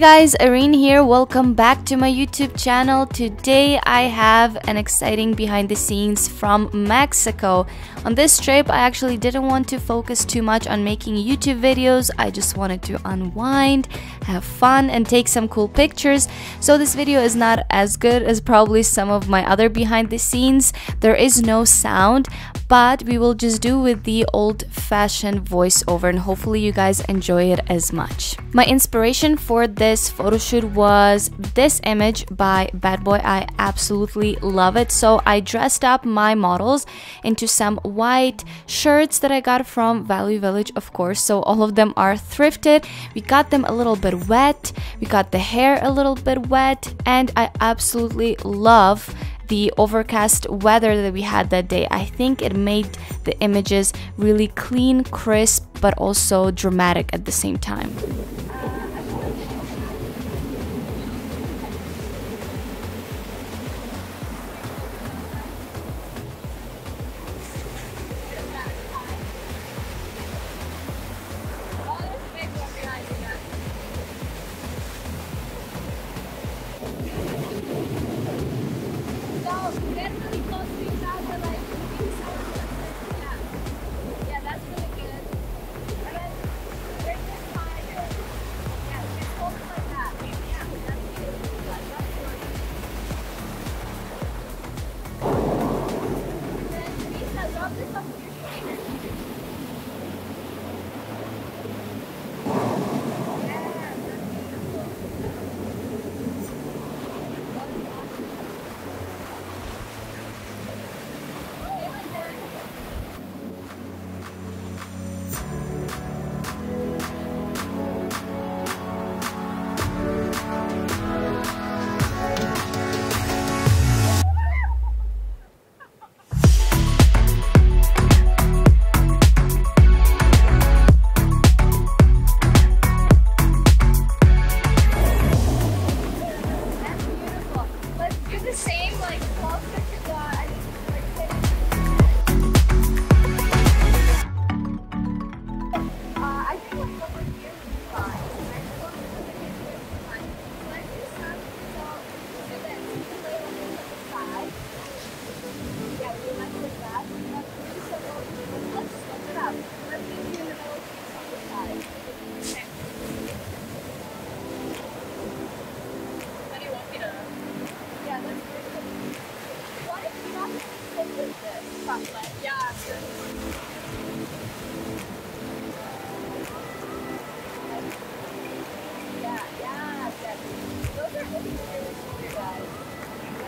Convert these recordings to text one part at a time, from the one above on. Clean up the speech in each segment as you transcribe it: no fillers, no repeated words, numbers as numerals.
guys, Irene here. Welcome back to my YouTube channel. Today I have an exciting behind the scenes from Mexico. On this trip, I actually didn't want to focus too much on making YouTube videos. I just wanted to unwind, have fun, and take some cool pictures. So this video is not as good as probably some of my other behind the scenes. There is no sound, but we will just do with the old-fashioned voiceover, and hopefully you guys enjoy it as much. My inspiration for this photo shoot was this image by Bad Boy. I absolutely love it. So I dressed up my models into some white shirts that I got from Value Village, of course. So all of them are thrifted. We got them a little bit wet. We got the hair a little bit wet, and I absolutely love the overcast weather that we had that day. I think it made the images really clean, crisp, but also dramatic at the same time.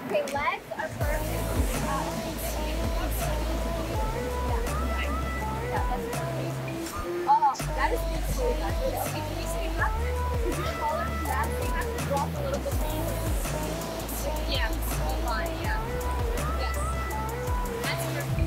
Okay, legs are perfect. Oh, that is beautiful. Okay, can you speak up? Because you're taller than that, so you have to drop a little bit more. Yeah, fine, yeah. Yes. That's perfect.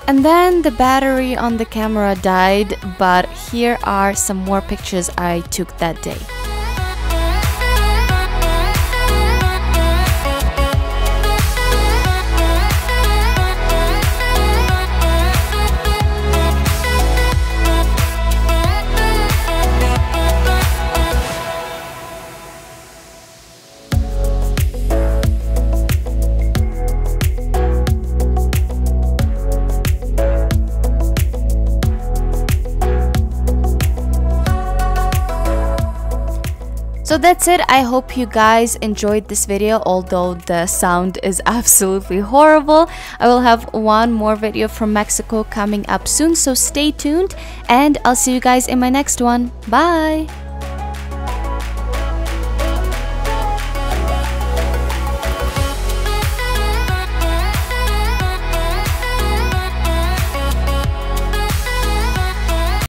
And then the battery on the camera died, but here are some more pictures I took that day. So that's it. I hope you guys enjoyed this video, although the sound is absolutely horrible. I will have one more video from Mexico coming up soon, so stay tuned and I'll see you guys in my next one. Bye!